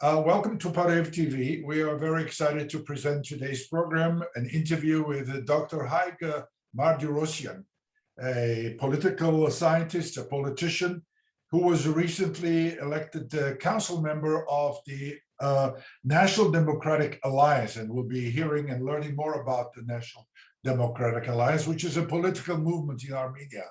Welcome to Parev TV. We are very excited to present today's program, an interview with Dr. Hayk Martirosyan, a political scientist, a politician who was recently elected council member of the National Democratic Alliance, and we'll be hearing and learning more about the National Democratic Alliance, which is a political movement in Armenia.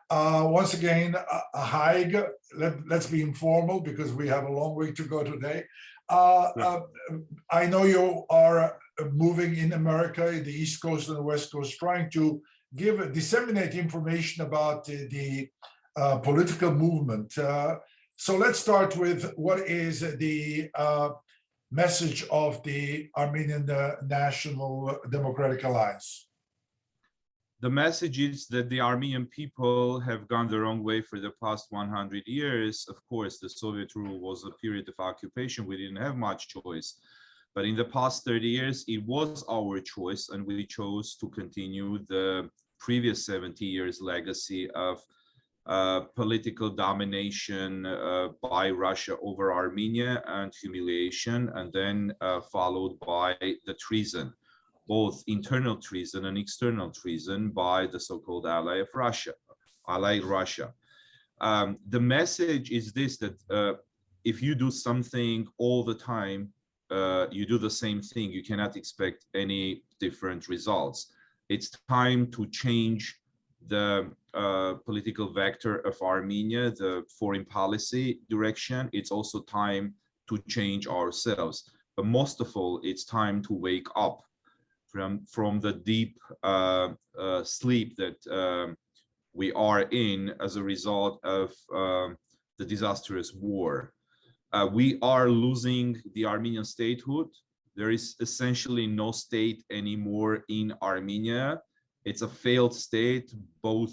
Once again, Hayk, let's be informal because we have a long way to go today. I know you are moving in America, in the East Coast and the West Coast, trying to disseminate information about the political movement. So let's start with what is the message of the Armenian National Democratic Alliance. The message is that the Armenian people have gone the wrong way for the past 100 years. Of course, the Soviet rule was a period of occupation. We didn't have much choice. But in the past 30 years, it was our choice, and we chose to continue the previous 70 years legacy of political domination by Russia over Armenia and humiliation, and then followed by the treason, both internal treason and external treason by the so-called ally Russia. The message is this, that if you do something all the time, you do the same thing, you cannot expect any different results. It's time to change the political vector of Armenia, the foreign policy direction. It's also time to change ourselves. But most of all, it's time to wake up from the deep sleep that we are in as a result of the disastrous war. We are losing the Armenian statehood. There is essentially no state anymore in Armenia. It's a failed state, both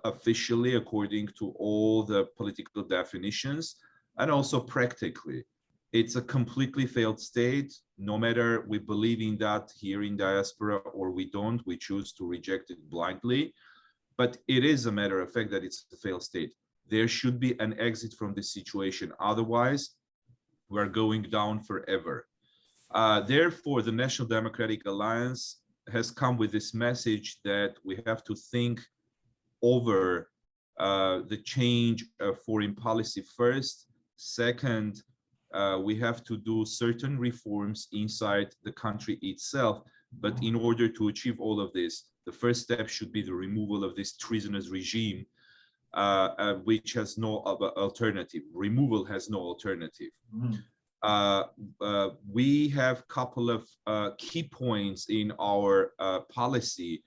officially, according to all the political definitions, and also practically. It's a completely failed state. No matter we believe in that here in Diaspora or we don't, we choose to reject it blindly. But it is a matter of fact that it's a failed state. There should be an exit from this situation. Otherwise, we're going down forever. Therefore, the National Democratic Alliance has come with this message that we have to think over the change of foreign policy first. Second, we have to do certain reforms inside the country itself. But in order to achieve all of this, the first step should be the removal of this treasonous regime, which has no alternative. Removal has no alternative. We have a couple of key points in our policy,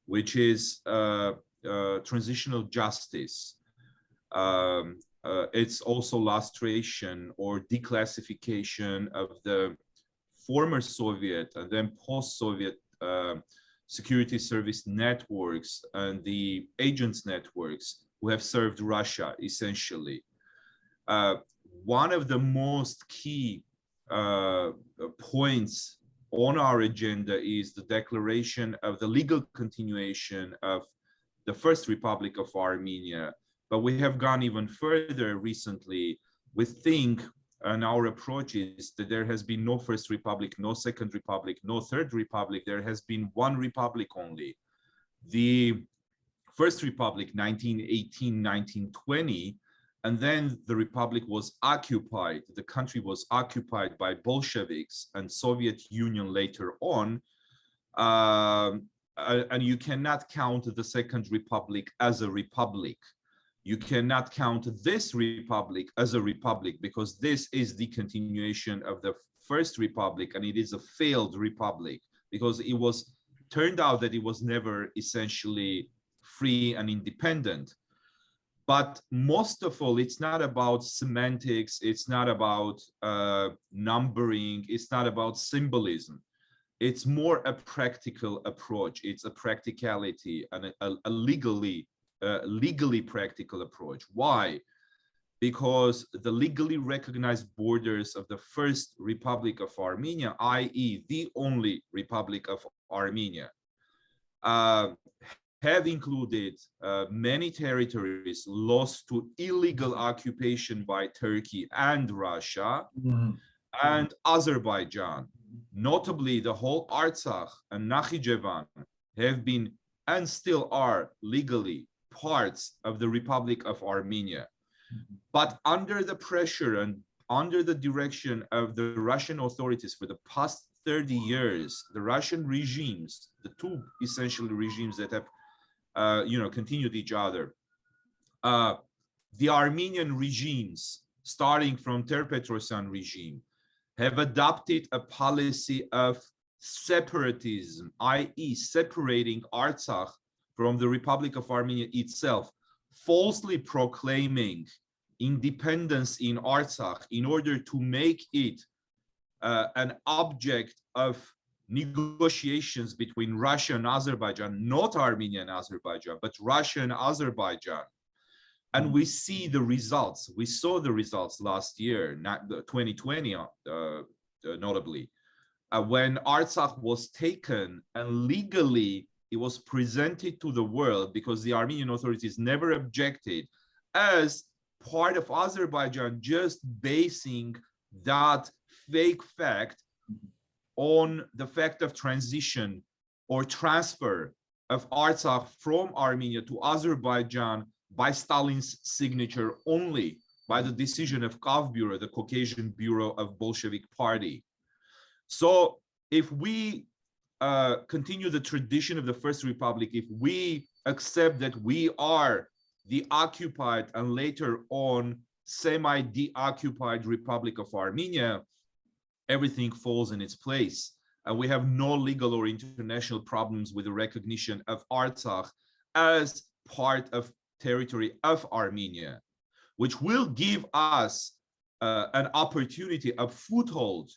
which is transitional justice. It's also lustration or declassification of the former Soviet and then post-Soviet security service networks and the agents networks who have served Russia, essentially. One of the most key points on our agenda is the declaration of the legal continuation of the First Republic of Armenia. But we have gone even further recently. We think, and our approach is that there has been no First Republic, no Second Republic, no Third Republic. There has been one republic only. The First Republic, 1918, 1920, and then the republic was occupied, the country was occupied by Bolsheviks and Soviet Union later on. And you cannot count the Second Republic as a republic. You cannot count this republic as a republic because this is the continuation of the First Republic, and it is a failed republic because it was turned out that it was never essentially free and independent. But most of all, it's not about semantics, it's not about numbering, it's not about symbolism. It's more a practical approach. It's a practicality and a legally practical approach. Why? Because the legally recognized borders of the First Republic of Armenia, i.e. the only Republic of Armenia, have included many territories lost to illegal occupation by Turkey and Russia. and Azerbaijan. Notably, the whole Artsakh and Nakhichevan have been and still are legally parts of the Republic of Armenia. But under the pressure and under the direction of the Russian authorities for the past 30 years, the Russian regimes, the two essentially regimes that have continued each other, the Armenian regimes, starting from Martirosyan regime, have adopted a policy of separatism, i.e. separating Artsakh from the Republic of Armenia itself, falsely proclaiming independence in Artsakh in order to make it an object of negotiations between Russia and Azerbaijan, not Armenia and Azerbaijan, but Russia and Azerbaijan. And we see the results. We saw the results last year, 2020, notably, when Artsakh was taken and legally it was presented to the world, because the Armenian authorities never objected, as part of Azerbaijan, just basing that fake fact on the fact of transition or transfer of Artsakh from Armenia to Azerbaijan by Stalin's signature only, by the decision of Kavbureau, the Caucasian Bureau of Bolshevik Party. So if we continue the tradition of the First Republic, if we accept that we are the occupied and later on semi-deoccupied Republic of Armenia, everything falls in its place. And we have no legal or international problems with the recognition of Artsakh as part of territory of Armenia, which will give us an opportunity, a foothold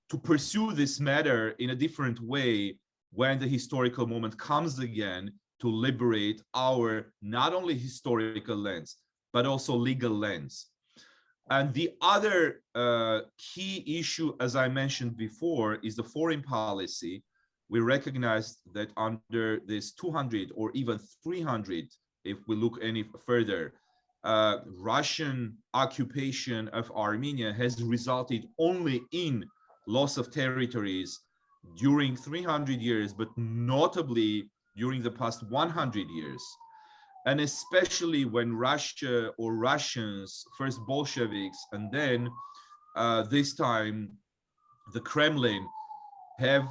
to pursue this matter in a different way when the historical moment comes again to liberate our not only historical lens, but also legal lens. And the other key issue, as I mentioned before, is the foreign policy. We recognize that under this 200 or even 300, if we look any further, Russian occupation of Armenia has resulted only in loss of territories during 300 years, but notably during the past 100 years. And especially when Russia or Russians, first Bolsheviks, and then this time the Kremlin, have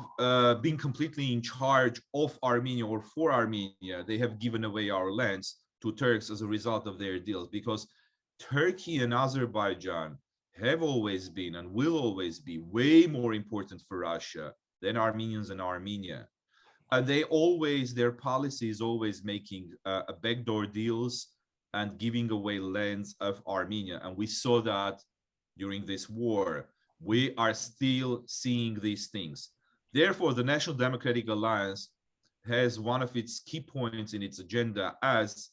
been completely in charge of Armenia or for Armenia. They have given away our lands to Turks as a result of their deals, because Turkey and Azerbaijan have always been and will always be way more important for Russia than Armenians and Armenia. And their policy is always making backdoor deals and giving away lands of Armenia. And we saw that during this war. We are still seeing these things. Therefore, the National Democratic Alliance has one of its key points in its agenda as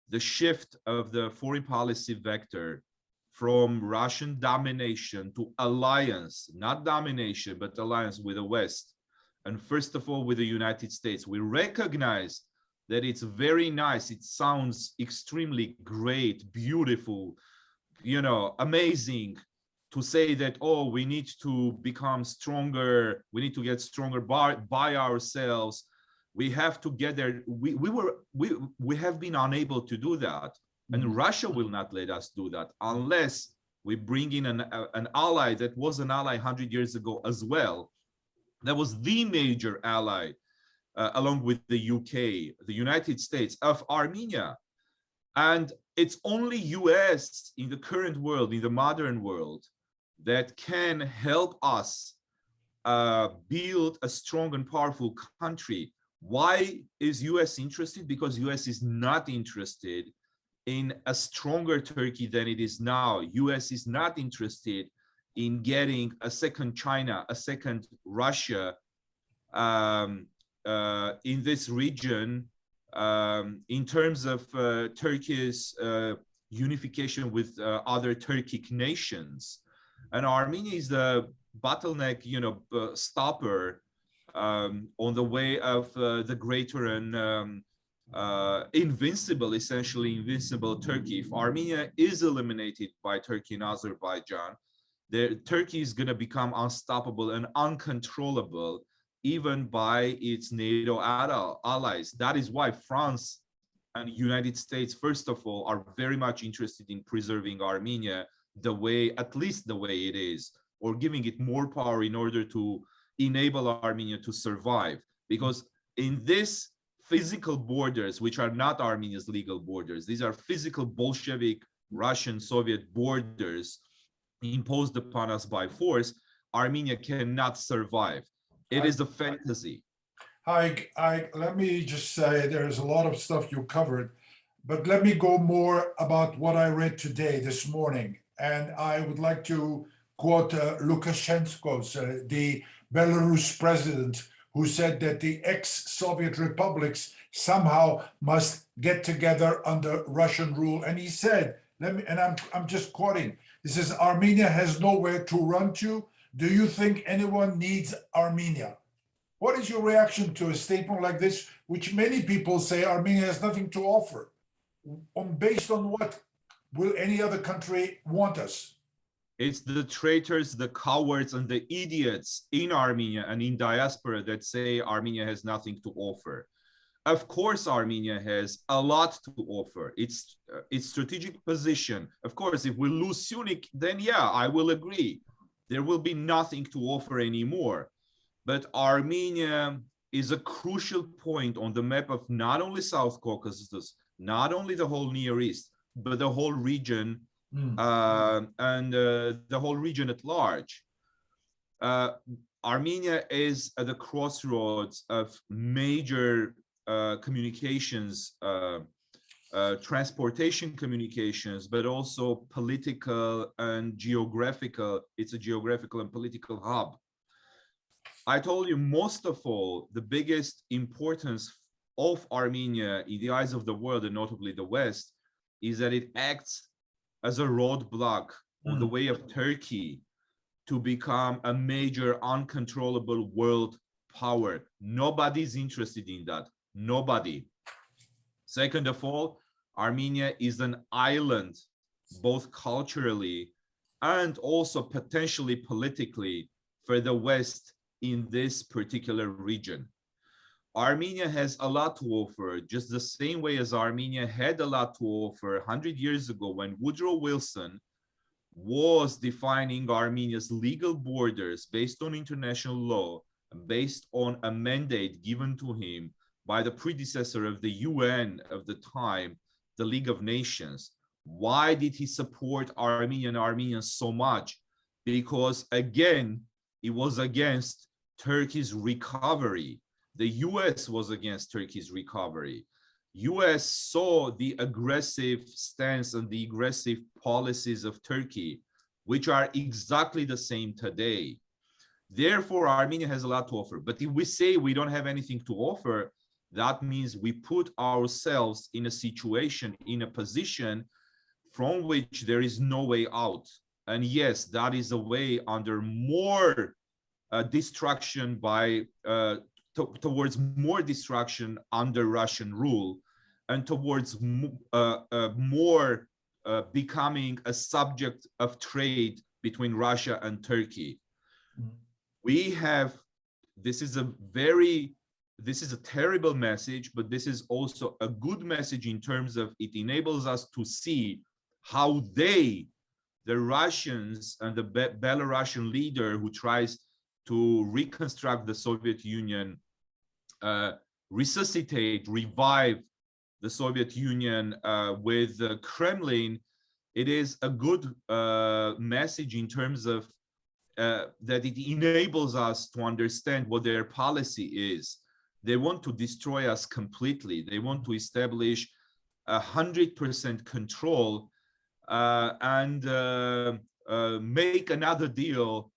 the shift of the foreign policy vector from Russian domination to alliance, not domination, but alliance with the West. And first of all, with the United States. We recognize that it's very nice. It sounds extremely great, beautiful, amazing to say that, oh, we need to become stronger. We need to get stronger by ourselves. We have to get there. We have been unable to do that. And Russia will not let us do that unless we bring in an ally that was an ally 100 years ago as well. That was the major ally, along with the UK, the United States, of Armenia. And it's only US in the current world, in the modern world, that can help us build a strong and powerful country. Why is US interested? Because US is not interested in a stronger Turkey than it is now. US is not interested in getting a second China, a second Russia in this region in terms of Turkey's unification with other Turkic nations. And Armenia is the bottleneck, stopper on the way of the greater and essentially invincible Turkey. If Armenia is eliminated by Turkey and Azerbaijan, Turkey is going to become unstoppable and uncontrollable, even by its NATO allies. That is why France and United States, first of all, are very much interested in preserving Armenia at least the way it is, or giving it more power in order to enable Armenia to survive. Because in this physical borders, which are not Armenia's legal borders, these are physical Bolshevik, Russian, Soviet borders imposed upon us by force, Armenia cannot survive. It is a fantasy. Let me just say there's a lot of stuff you covered, but let me go more about what I read today, this morning. And I would like to quote Lukashenko's, the Belarus president, who said that the ex-Soviet republics somehow must get together under Russian rule. And he said, I'm just quoting, he says, Armenia has nowhere to run to. Do you think anyone needs Armenia? What is your reaction to a statement like this, which many people say Armenia has nothing to offer? Based on what will any other country want us? It's the traitors, the cowards, and the idiots in Armenia and in diaspora that say Armenia has nothing to offer. Of course, Armenia has a lot to offer. Its strategic position. Of course, if we lose Syunik, then yeah, I will agree. There will be nothing to offer anymore. But Armenia is a crucial point on the map of not only South Caucasus, not only the whole Near East, but the whole region, and the whole region at large. Armenia is at the crossroads of major communications, transportation communications, but also political and geographical. It's a geographical and political hub. I told you, most of all, the biggest importance of Armenia in the eyes of the world, and notably the West, is that it acts as a roadblock on the way of Turkey to become a major uncontrollable world power. Nobody's interested in that. Nobody. Second of all, Armenia is an island, both culturally and also potentially politically, for the West in this particular region. Armenia has a lot to offer, just the same way as Armenia had a lot to offer 100 years ago when Woodrow Wilson was defining Armenia's legal borders based on international law, based on a mandate given to him by the predecessor of the UN of the time, the League of Nations. Why did he support Armenians so much? Because again, it was against Turkey's recovery. The US was against Turkey's recovery. US saw the aggressive stance and the aggressive policies of Turkey, which are exactly the same today. Therefore, Armenia has a lot to offer. But if we say we don't have anything to offer, that means we put ourselves in a situation, in a position from which there is no way out. And yes, that is a way under more destruction towards more destruction under Russian rule, and towards more becoming a subject of trade between Russia and Turkey. We have, this is a terrible message, but this is also a good message in terms of it enables us to see how the Russians and the Belarusian leader who tries to reconstruct the Soviet Union, revive the Soviet Union with the Kremlin, it is a good message in terms of that it enables us to understand what their policy is. They want to destroy us completely. They want to establish 100% control and make another deal,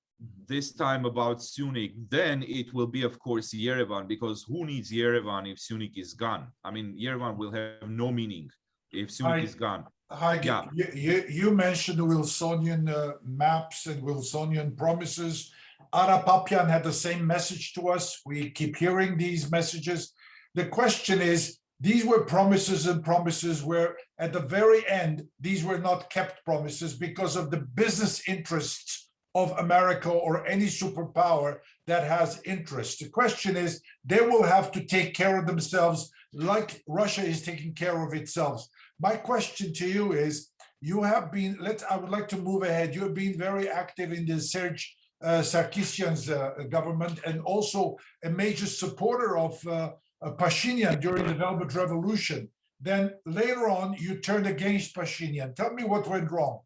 this time about Syunik. Then it will be, of course, Yerevan, because who needs Yerevan if Syunik is gone? I mean, Yerevan will have no meaning if Syunik is gone. Hayk, yeah. You mentioned Wilsonian maps and Wilsonian promises. Ara Papian had the same message to us. We keep hearing these messages. The question is, these were promises, and promises where at the very end, these were not kept promises because of the business interests of America or any superpower that has interest. The question is, they will have to take care of themselves like Russia is taking care of itself. My question to you is, you have been, I would like to move ahead. You have been very active in the Serge Sarkisyan's government, and also a major supporter of Pashinyan during the Velvet Revolution. Then later on, you turned against Pashinyan. Tell me what went wrong.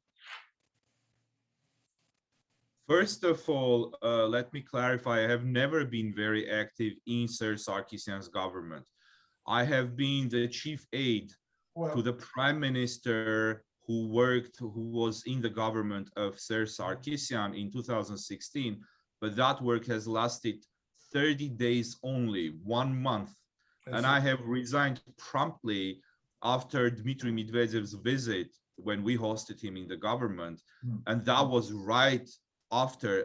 First of all, let me clarify, I have never been very active in Serge Sarkisyan's government. I have been the chief aide to the prime minister who was in the government of Serge Sarkisyan in 2016, but that work has lasted 30 days only, 1 month. And I have resigned promptly after Dmitry Medvedev's visit when we hosted him in the government. And that was right after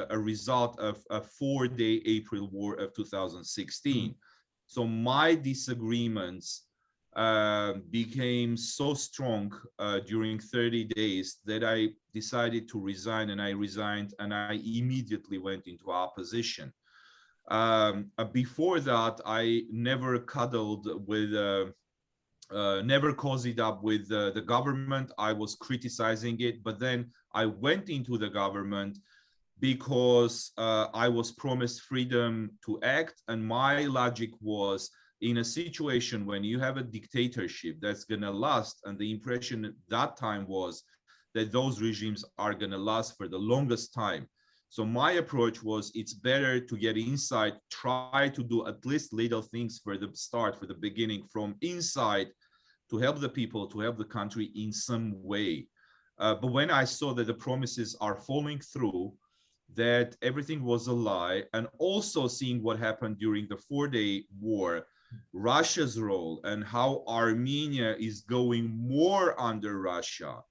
a result of a 4-day April war of 2016. So my disagreements became so strong during 30 days that I decided to resign, and I resigned, and I immediately went into opposition. Before that, I never cuddled with, never cozied up with the government. I was criticizing it, but then I went into the government because I was promised freedom to act, and my logic was, in a situation when you have a dictatorship that's going to last, and the impression at that time was that those regimes are going to last for the longest time. So my approach was, it's better to get inside, try to do at least little things for the start, for the beginning, from inside, to help the people, to help the country in some way. But when I saw that the promises are falling through, that everything was a lie, and also seeing what happened during the 4-day war, Russia's role and how Armenia is going more under Russia,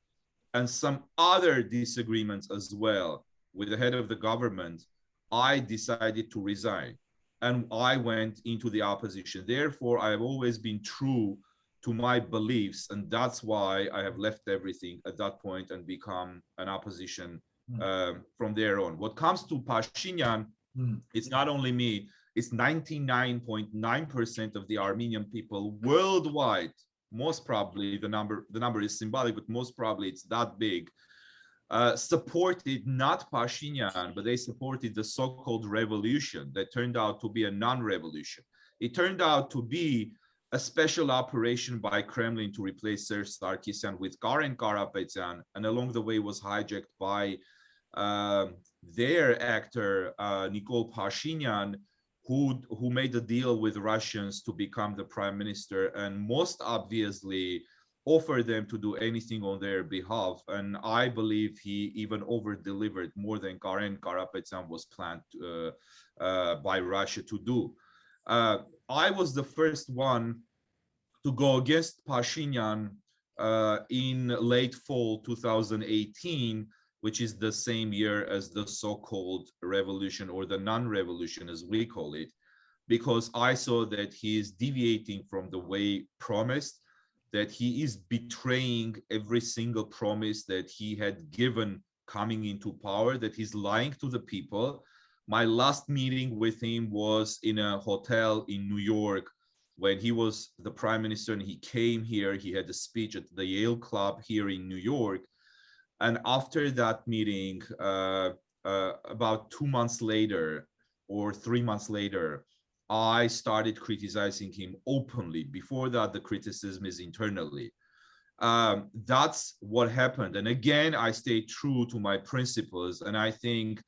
and some other disagreements as well with the head of the government, I decided to resign and I went into the opposition. Therefore, I have always been true to my beliefs, and that's why I have left everything at that point and become an opposition from there on. What comes to Pashinyan, it's not only me, it's 99.9% of the Armenian people worldwide. Most probably the number is symbolic, but most probably it's that big. Supported not Pashinyan, but they supported the so-called revolution that turned out to be a non-revolution. It turned out to be a special operation by Kremlin to replace Serge Sarkisyan with Karen Karapetyan, and along the way was hijacked by their actor, Nikol Pashinyan, who made a deal with Russians to become the prime minister, and most obviously offered them to do anything on their behalf. And I believe he even over-delivered more than Karen Karapetyan was planned by Russia to do. I was the first one to go against Pashinyan in late fall 2018, which is the same year as the so-called revolution, or the non-revolution as we call it, because I saw that he is deviating from the way promised, that he is betraying every single promise that he had given coming into power, that he's lying to the people. My last meeting with him was in a hotel in New York when he was the prime minister, and he came here, he had a speech at the Yale Club here in New York. And after that meeting, about 2 months later or 3 months later, I started criticizing him openly. Before that, the criticism is internally. That's what happened. And again, I stayed true to my principles, and I think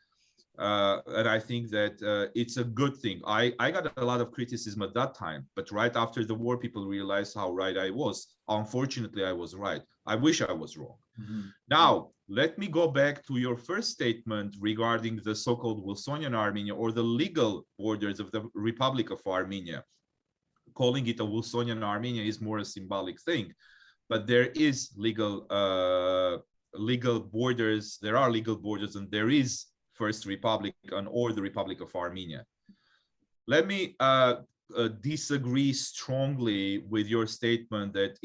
that it's a good thing. I got a lot of criticism at that time, but right after the war, people realized how right I was. Unfortunately, I was right. I wish I was wrong. Now, let me go back to your first statement regarding the so-called Wilsonian Armenia, or the legal borders of the Republic of Armenia. Calling it a Wilsonian Armenia is more a symbolic thing, but there is legal borders. There are legal borders, and there is First Republic or the Republic of Armenia. Let me disagree strongly with your statement that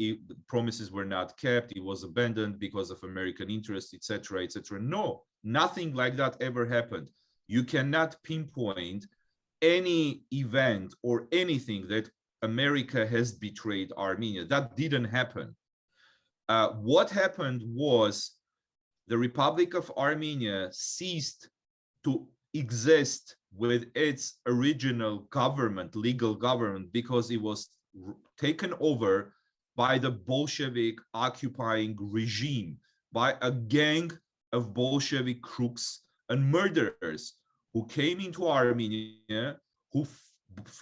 promises were not kept, it was abandoned because of American interests, etc., etc. No, nothing like that ever happened. You cannot pinpoint any event or anything that America has betrayed Armenia. That didn't happen. What happened was the Republic of Armenia ceased to exist with its original government, legal government, because it was taken over by the Bolshevik occupying regime, by a gang of Bolshevik crooks and murderers who came into Armenia, who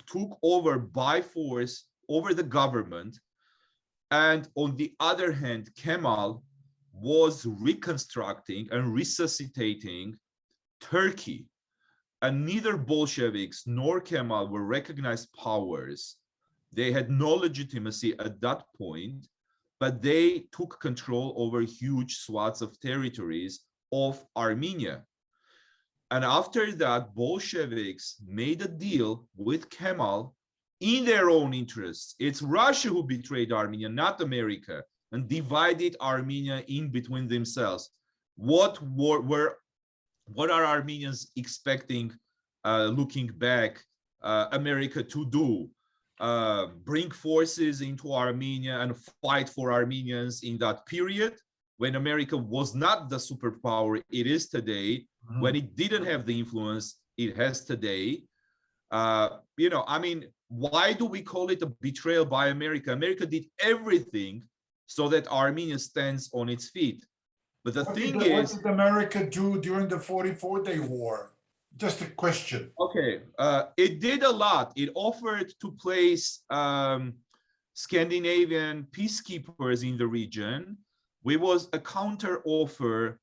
took over by force over the government. And on the other hand, Kemal was reconstructing and resuscitating Turkey. And neither Bolsheviks nor Kemal were recognized powers. They had no legitimacy at that point, but they took control over huge swaths of territories of Armenia. And after that, Bolsheviks made a deal with Kemal in their own interests. It's Russia who betrayed Armenia, not America, and divided Armenia in between themselves. What are Armenians expecting, looking back, America to do? Bring forces into Armenia and fight for Armenians in that period when America was not the superpower it is today, when it didn't have the influence it has today. I mean, why do we call it a betrayal by America? America did everything so that Armenia stands on its feet. But the thing is, what did America do during the 44-day war? Just a question. Okay, it did a lot. It offered to place Scandinavian peacekeepers in the region. It was a counter offer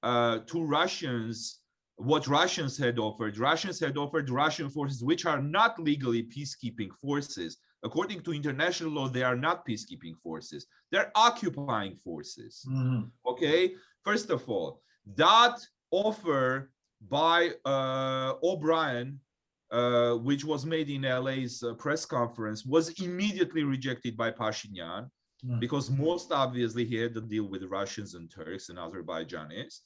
to Russians, what Russians had offered. Russians had offered Russian forces, which are not legally peacekeeping forces. According to international law, they are not peacekeeping forces. They're occupying forces. Okay, first of all, that offer by O'Brien, which was made in LA's press conference, was immediately rejected by Pashinyan, because most obviously he had to deal with Russians and Turks and Azerbaijanis.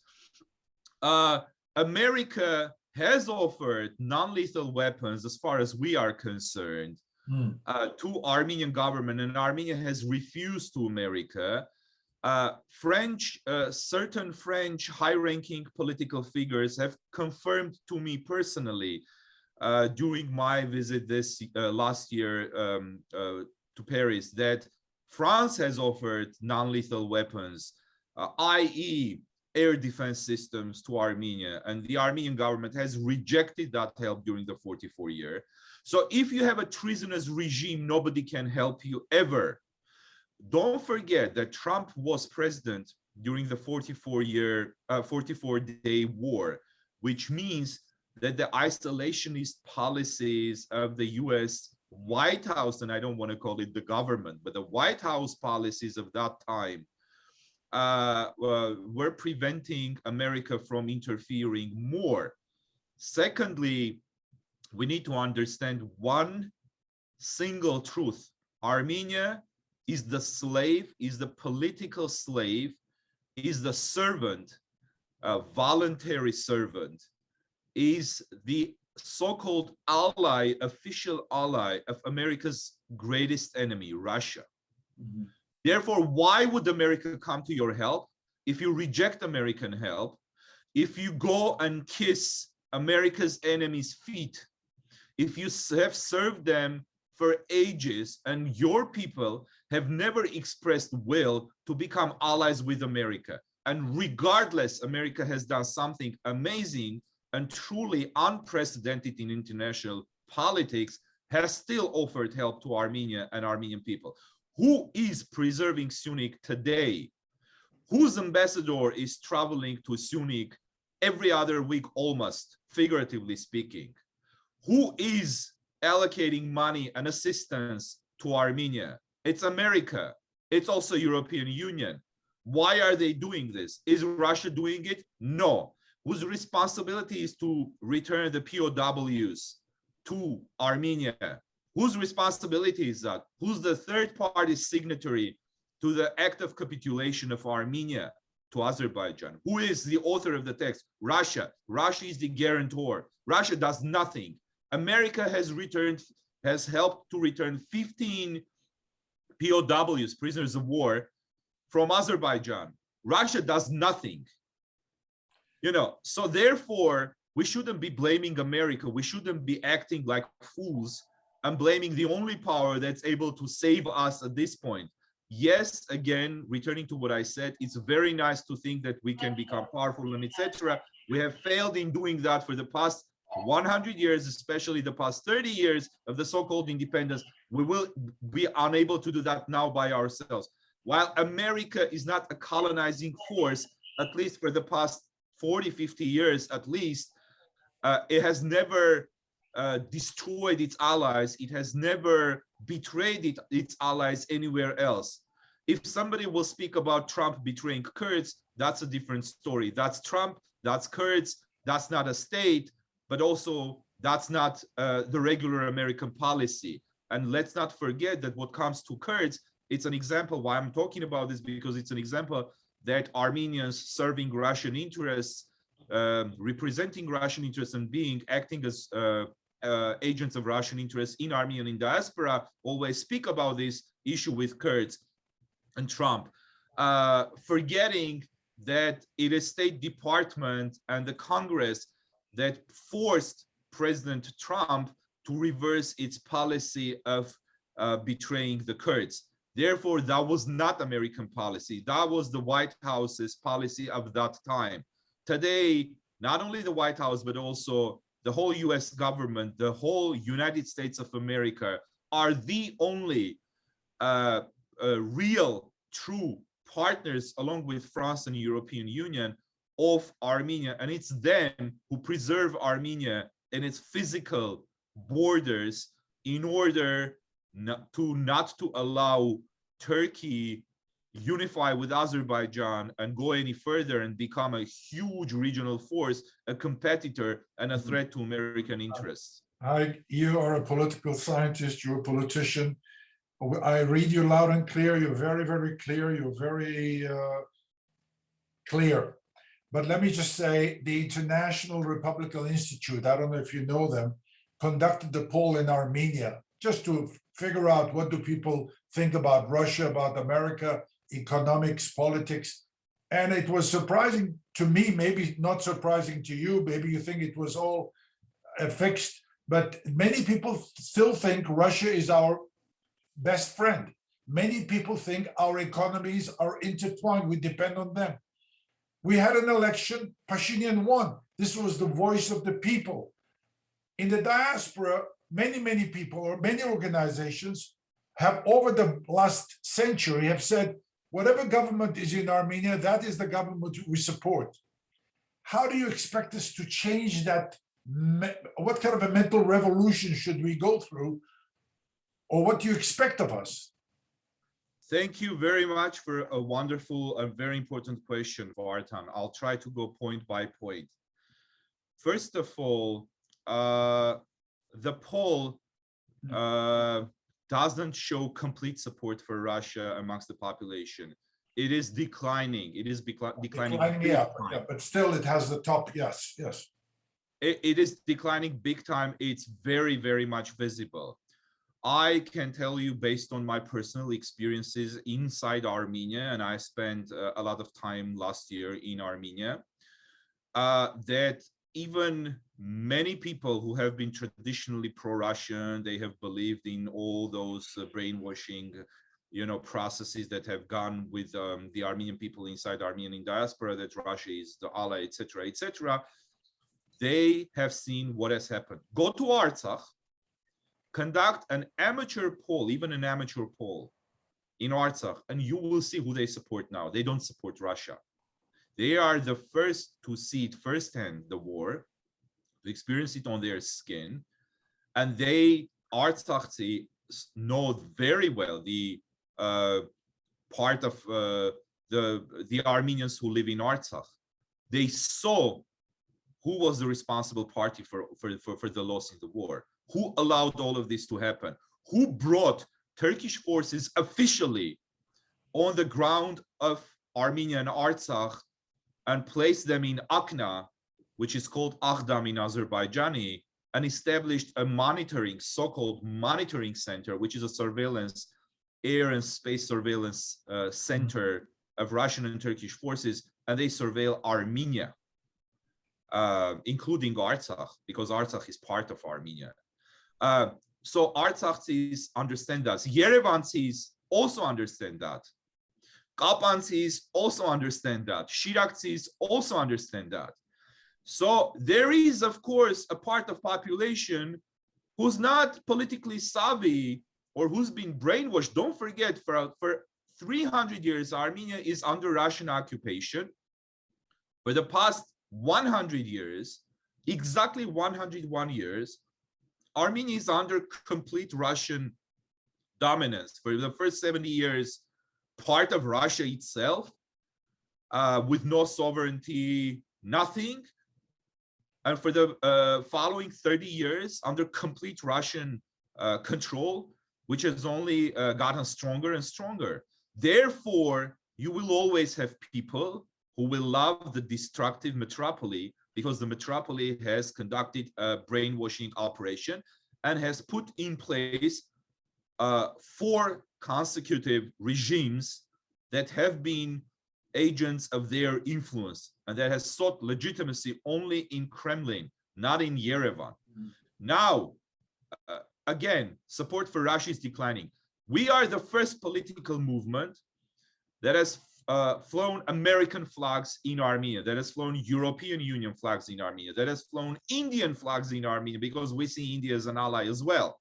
America has offered non-lethal weapons, as far as we are concerned, to Armenian government, and Armenia has refused to America. Certain French high-ranking political figures have confirmed to me personally during my visit this last year to Paris that France has offered non-lethal weapons, i.e. air defense systems to Armenia, and the Armenian government has rejected that help during the 44 year. So if you have a treasonous regime, nobody can help you ever. Don't forget that Trump was president during the 44-day war, which means that the isolationist policies of the US White House, and I don't want to call it the government, but the White House policies of that time were preventing America from interfering more. Secondly, we need to understand one single truth. Armenia is the slave, is the political slave, is the servant, voluntary servant, is the so-called ally, official ally of America's greatest enemy, Russia. Therefore, why would America come to your help if you reject American help, if you go and kiss America's enemies' feet, if you have served them for ages and your people have never expressed will to become allies with America? And regardless, America has done something amazing and truly unprecedented in international politics, has still offered help to Armenia and Armenian people. Who is preserving Syunik today? Whose ambassador is traveling to Syunik every other week, almost, figuratively speaking? Who is allocating money and assistance to Armenia? It's America. It's also European Union. Why are they doing this? Is Russia doing it? No. Whose responsibility is to return the POWs to Armenia? Whose responsibility is that? Who's the third party signatory to the act of capitulation of Armenia to Azerbaijan? Who is the author of the text? Russia. Russia is the guarantor. Russia does nothing. America has helped to return 15 POWs, prisoners of war, from Azerbaijan. Russia does nothing. So therefore, we shouldn't be blaming America. We shouldn't be acting like fools and blaming the only power that's able to save us at this point. Yes, again, returning to what I said, it's very nice to think that we can become powerful and etc. We have failed in doing that for the past 100 years, especially the past 30 years of the so-called independence. We will be unable to do that now by ourselves. While America is not a colonizing force, at least for the past 40, 50 years at least, it has never destroyed its allies. It has never betrayed its allies anywhere else. If somebody will speak about Trump betraying Kurds, that's a different story. That's Trump, that's Kurds, that's not a state, but also that's not the regular American policy. And let's not forget that what comes to Kurds, it's an example why I'm talking about this, because it's an example that Armenians serving Russian interests, representing Russian interests and acting as agents of Russian interests in Armenian diaspora always speak about this issue with Kurds and Trump, forgetting that it is State Department and the Congress that forced President Trump to reverse its policy of betraying the Kurds. Therefore, that was not American policy. That was the White House's policy of that time. Today, not only the White House, but also the whole US government, the whole United States of America are the only real, true partners, along with France and the European Union, of Armenia. And it's them who preserve Armenia and its physical borders in order not to allow Turkey unify with Azerbaijan and go any further and become a huge regional force, a competitor and a threat to American interests. You are a political scientist, you're a politician. I read you loud and clear. You're very, very clear. You're very clear. But let me just say, the International Republican Institute, I don't know if you know them, conducted the poll in Armenia just to figure out what do people think about Russia, about America, economics, politics. And it was surprising to me, maybe not surprising to you, maybe you think it was all fixed, but many people still think Russia is our best friend. Many people think our economies are intertwined, we depend on them. We had an election, Pashinyan won. This was the voice of the people. In the diaspora, many people or many organizations have over the last century have said, whatever government is in Armenia, that is the government we support. How do you expect us to change that? What kind of a mental revolution should we go through? Or what do you expect of us? Thank you very much for a wonderful and very important question, Vartan. I'll try to go point by point. First of all, the poll doesn't show complete support for Russia amongst the population. It is declining. It is declining. Yeah, but still it has the top. Yes. It is declining big time. It's very, very much visible. I can tell you based on my personal experiences inside Armenia, and I spent a lot of time last year in Armenia, that even many people who have been traditionally pro-Russian, they have believed in all those brainwashing, processes that have gone with the Armenian people inside Armenian diaspora, that Russia is the ally, etc., etc. They have seen what has happened. Go to Artsakh, conduct an amateur poll, even an amateur poll in Artsakh, and you will see who they support now. They don't support Russia. They are the first to see it firsthand, the war, to experience it on their skin. And Artsakhs know very well the part of the Armenians who live in Artsakh. They saw who was the responsible party for the loss in the war. Who allowed all of this to happen? Who brought Turkish forces officially on the ground of Armenia and Artsakh and placed them in Akna, which is called Aghdam in Azerbaijani, and established a monitoring, so-called monitoring center, which is a surveillance, air and space surveillance center of Russian and Turkish forces, and they surveil Armenia, including Artsakh, because Artsakh is part of Armenia. So Artsakhi's understand that. Yerevansis also understand that. Kapansis also understand that. Shiraksis also understand that. So there is, of course, a part of population who's not politically savvy or who's been brainwashed. Don't forget, for 300 years, Armenia is under Russian occupation. For the past 100 years, exactly 101 years, Armenia is under complete Russian dominance. For the first 70 years, part of Russia itself, with no sovereignty, nothing. And for the following 30 years, under complete Russian control, which has only gotten stronger and stronger. Therefore, you will always have people who will love the destructive metropolis, because the metropolis has conducted a brainwashing operation and has put in place 4 consecutive regimes that have been agents of their influence and that has sought legitimacy only in Kremlin, not in Yerevan. Now, again, support for Russia is declining. We are the first political movement that has flown American flags in Armenia, that has flown European Union flags in Armenia, that has flown Indian flags in Armenia, because we see India as an ally as well.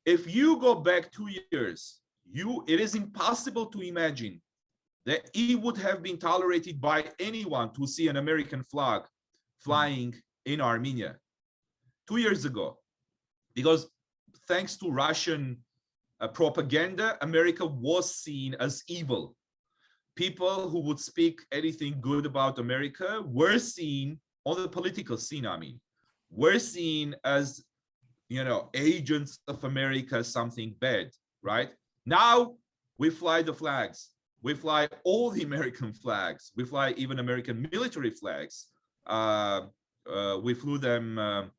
If you go back 2 years, it is impossible to imagine that it would have been tolerated by anyone to see an American flag flying in Armenia 2 years ago, because thanks to Russian propaganda, America was seen as evil. People who would speak anything good about America were seen on the political scene, were seen as, agents of America as something bad, right? Now we fly the flags. We fly all the American flags. We fly even American military flags. We flew them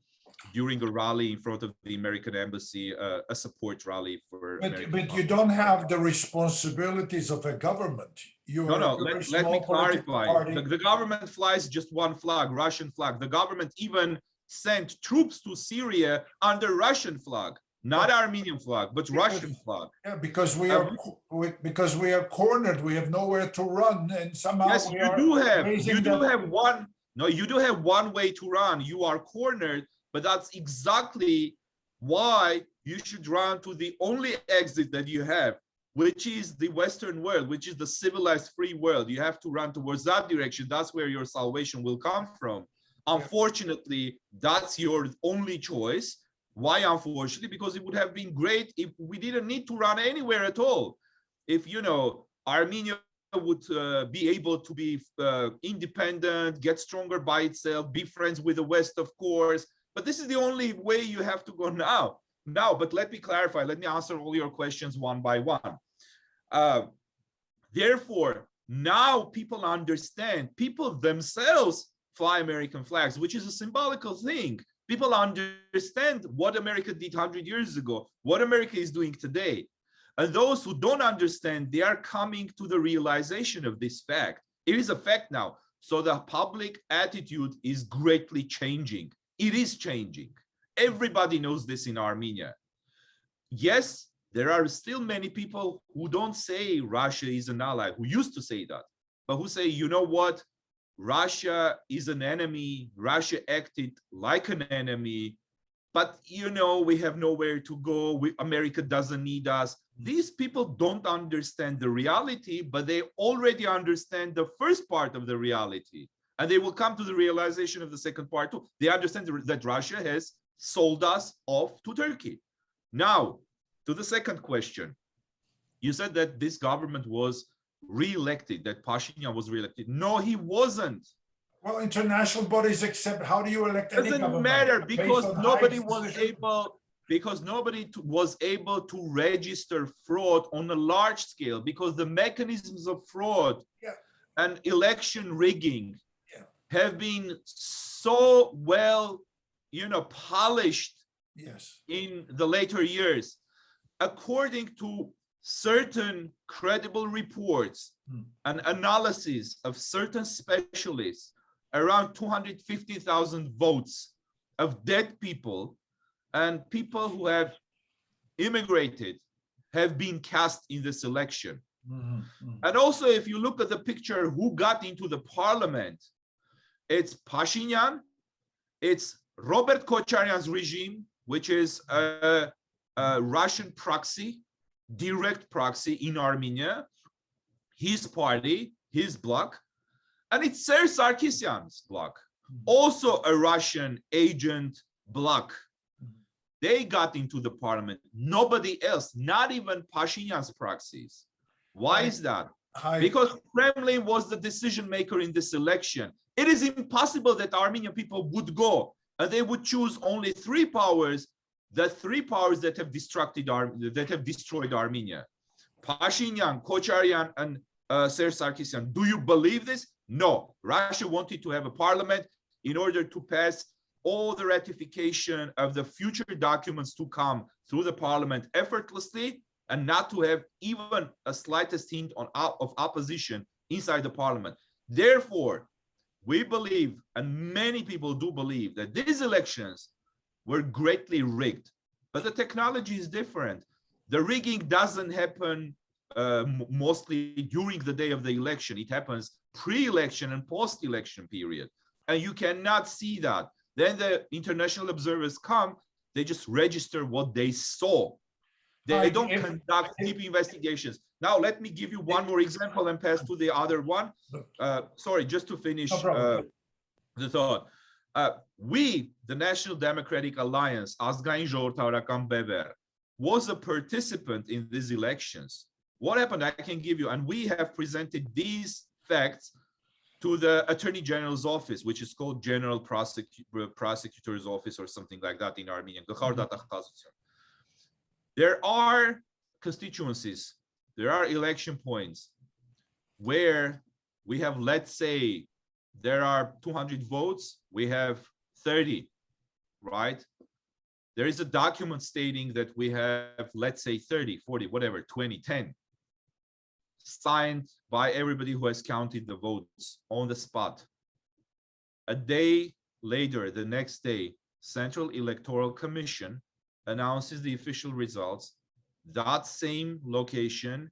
during a rally in front of the American embassy, a support rally for American. But you don't have the responsibilities of a government. No, let me clarify. The government flies just one flag, Russian flag. The government even sent troops to Syria under Russian flag, not Armenian flag, but Russian flag. Yeah, because we are cornered. We have nowhere to run, and somehow yes, you do have one way to run. You are cornered, but that's exactly why you should run to the only exit that you have, which is the Western world, which is the civilized free world. You have to run towards that direction. That's where your salvation will come from. Unfortunately, that's your only choice. Why unfortunately? Because it would have been great if we didn't need to run anywhere at all. If, Armenia would be able to be independent, get stronger by itself, be friends with the West, of course. But this is the only way you have to go now. But let me clarify. Let me answer all your questions one by one. Therefore, now people understand. People themselves fly American flags, which is a symbolical thing. People understand what America did 100 years ago, what America is doing today. And those who don't understand, they are coming to the realization of this fact. It is a fact now. So the public attitude is greatly changing. It is changing. Everybody knows this in Armenia. Yes, there are still many people who don't say Russia is an ally, who used to say that, but who say, you know what? Russia is an enemy. Russia acted like an enemy, but we have nowhere to go. America doesn't need us. These people don't understand the reality, but they already understand the first part of the reality, and they will come to the realization of the second part too. They understand that Russia has sold us off to Turkey. Now, to the second question, you said that this government was re-elected, that Pashinyan was re-elected. No, he wasn't. Well, international bodies accept. How do you elect any Doesn't government? matter Based because on nobody Hayk's was decision? able, was able to register fraud on a large scale because the mechanisms of fraud Yeah. and election rigging Yeah. have been so well, polished Yes. in the later years. According to certain credible reports and analysis of certain specialists, around 250,000 votes of dead people and people who have immigrated have been cast in this election. And also, if you look at the picture, who got into the parliament, it's Pashinyan, it's Robert Kocharyan's regime, which is a Russian proxy, direct proxy in Armenia, his party, his bloc, and it's Ser Sarkisyan's bloc, also a Russian agent bloc. They got into the parliament, nobody else, not even Pashinyan's proxies. Why is that? Because Kremlin was the decision maker in this election. It is impossible that Armenian people would go and they would choose only three powers, the three powers that have destroyed Armenia: Pashinyan, Kocharyan, and Ser Sarkisyan. Do you believe this? No. Russia wanted to have a parliament in order to pass all the ratification of the future documents to come through the parliament effortlessly, and not to have even a slightest hint of opposition inside the parliament. Therefore, we believe, and many people do believe, that these elections were greatly rigged. But the technology is different. The rigging doesn't happen mostly during the day of the election. It happens pre-election and post-election period. And you cannot see that. Then the international observers come, they just register what they saw. They don't conduct deep investigations. Now, let me give you one more example and pass to the other one. Sorry, just to finish the thought. We, the National Democratic Alliance, Azgain Ժողովրդավարական Bever, was a participant in these elections. What happened? I can give you, and we have presented these facts to the Attorney General's office, which is called General Prosecutor's Office or something like that in Armenian. There are constituencies, there are election points where we have, let's say, there are 200 votes, we have 30, right? There is a document stating that we have, let's say, 30, 40, whatever, 20, 10, signed by everybody who has counted the votes on the spot. A day later, the next day, Central Electoral Commission announces the official results. That same location,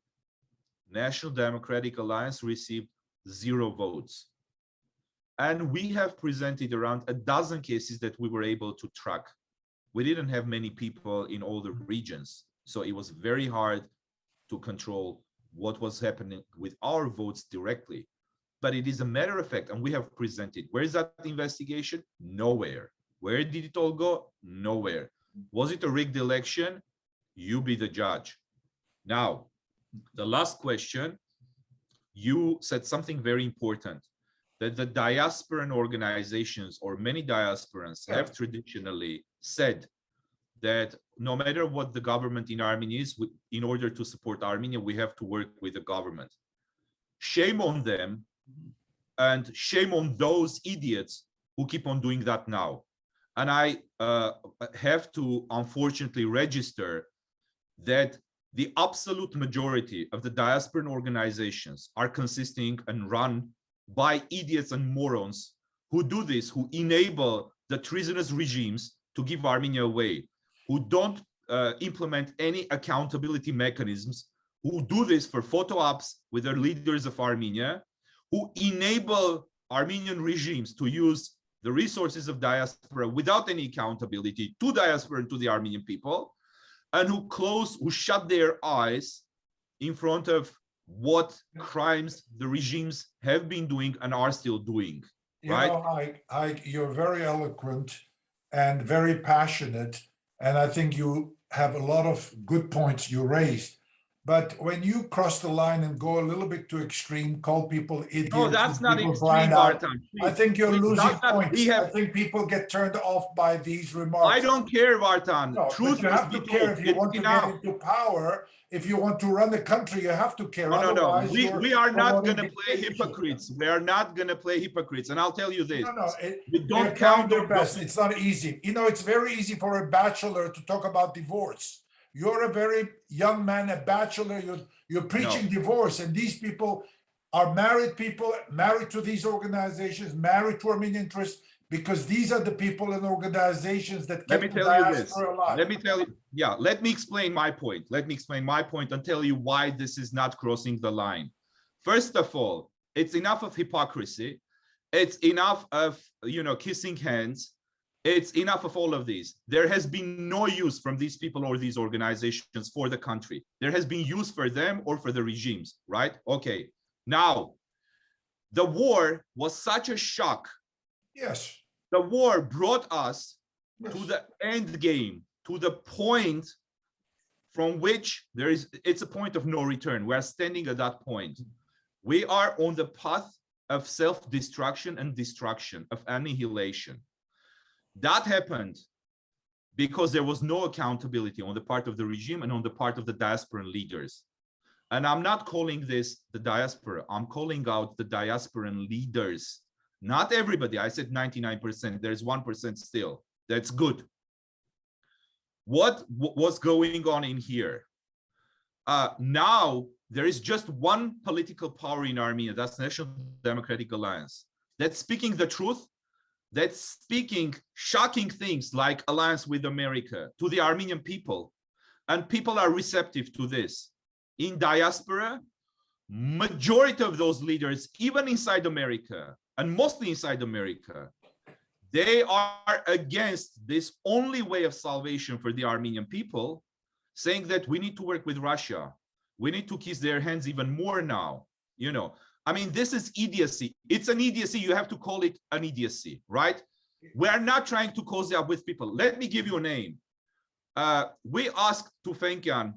National Democratic Alliance received 0 votes. And we have presented around a dozen cases that we were able to track. We didn't have many people in all the regions, so it was very hard to control what was happening with our votes directly. But it is a matter of fact, and we have presented. Where is that investigation? Nowhere. Where did it all go? Nowhere. Was it a rigged election? You be the judge. Now, the last question, you said something very important, that the diasporan organizations or many diasporans have traditionally said that no matter what the government in Armenia is, in order to support Armenia, we have to work with the government. Shame on them, and shame on those idiots who keep on doing that now. And I have to unfortunately register that the absolute majority of the diasporan organizations are consisting and run by idiots and morons who do this, who enable the treasonous regimes to give Armenia away, who don't implement any accountability mechanisms, who do this for photo ops with the leaders of Armenia, who enable Armenian regimes to use the resources of diaspora without any accountability to diaspora and to the Armenian people, and who shut their eyes in front of what crimes the regimes have been doing and are still doing. Right? You know, Hayk, you're very eloquent and very passionate, and I think you have a lot of good points you raised. But when you cross the line and go a little bit too extreme, call people idiots, No, that's not people extreme, blind out, Vartan. I think you're Please, losing not that points. we have. I think people get turned off by these remarks. I don't care, Vartan. No, Truth but you must have be to care told. if you It's want to enough. get into power. If you want to run the country, you have to care. No. Otherwise, We are not going to promoting play dictatorship. hypocrites. We are not going to play hypocrites. And I'll tell you this. No, We they're don't trying count their on best. It's not easy. You know, it's very easy for a bachelor to talk about divorce. You're a very young man, a bachelor. You're preaching divorce, and these people are married people, married to these organizations, married to Armenian interests, because these are the people and organizations that Let kept me the tell you this. diaspora alive. Let me tell you. Yeah, let me explain my point. Let me explain my point and tell you why this is not crossing the line. First of all, it's enough of hypocrisy. It's enough of, kissing hands. It's enough of all of these. There has been no use from these people or these organizations for the country. There has been use for them or for the regimes, right? Okay. Now, the war was such a shock. Yes. The war brought us to the end game, to the point from which it's a point of no return. We're standing at that point. We are on the path of self-destruction and destruction, of annihilation. That happened because there was no accountability on the part of the regime and on the part of the diasporan leaders. And I'm not calling this the diaspora. I'm calling out the diasporan leaders. Not everybody. I said 99%. There's 1% still. That's good. What was going on in here? Now, there is just one political power in Armenia. That's National Democratic Alliance. That's speaking the truth. That's speaking shocking things like alliance with America to the Armenian people. And people are receptive to this. In diaspora, majority of those leaders, even inside America, and mostly inside America, they are against this only way of salvation for the Armenian people, saying that we need to work with Russia. We need to kiss their hands even more now. I mean, this is idiocy. It's an idiocy. You have to call it an idiocy, right? We are not trying to cozy up with people. Let me give you a name. We asked Tufenkian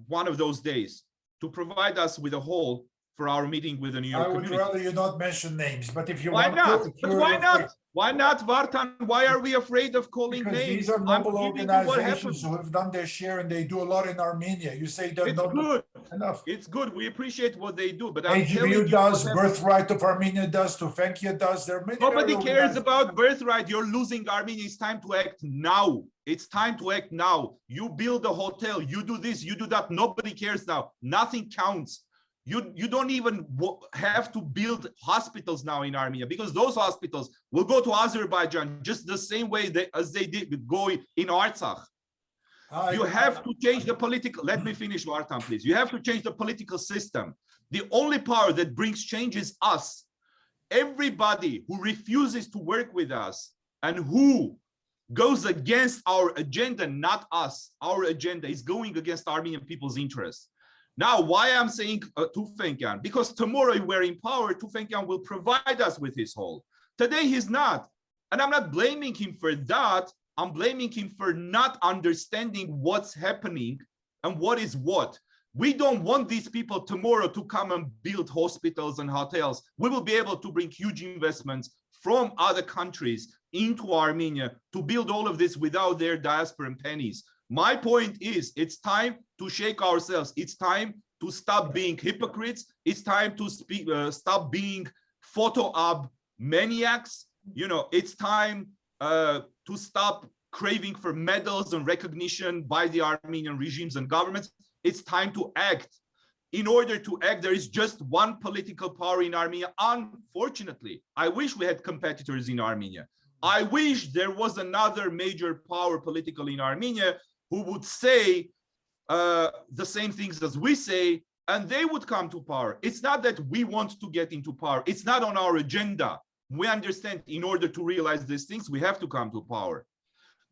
one of those days to provide us with a hall for our meeting with the New York community. I would rather you not mention names, but if you why want not? to, But why not? Why not, Vartan? Why are we afraid of calling because names? these are noble organizations who have done their share and they do a lot in Armenia. You say they're not good enough. It's good. We appreciate what they do, but I'm telling AGBU you, does, Birthright of Armenia does, Tufenkia does. There are many. Nobody cares about Birthright. You're losing Armenia. It's time to act now. It's time to act now. You build a hotel. You do this. You do that. Nobody cares now. Nothing counts. You don't even have to build hospitals now in Armenia, because those hospitals will go to Azerbaijan just the same way as they did go in Artsakh. You have to change the political. Let me finish, Vartan, please. You have to change the political system. The only power that brings change is us. Everybody who refuses to work with us and who goes against our agenda, not us, our agenda is going against Armenian people's interests. Now, why I'm saying Tufenkian? Because tomorrow we're in power, Tufenkian will provide us with his hall. Today he's not. And I'm not blaming him for that. I'm blaming him for not understanding what's happening and what is what. We don't want these people tomorrow to come and build hospitals and hotels. We will be able to bring huge investments from other countries into Armenia to build all of this without their diasporan pennies. My point is, it's time to shake ourselves. It's time to stop being hypocrites. It's time to stop being photo op maniacs. It's time to stop craving for medals and recognition by the Armenian regimes and governments. It's time to act. In order to act, there is just one political power in Armenia. Unfortunately, I wish we had competitors in Armenia. I wish there was another major power politically in Armenia who would say the same things as we say, and they would come to power. It's not that we want to get into power. It's not on our agenda. We understand in order to realize these things, we have to come to power.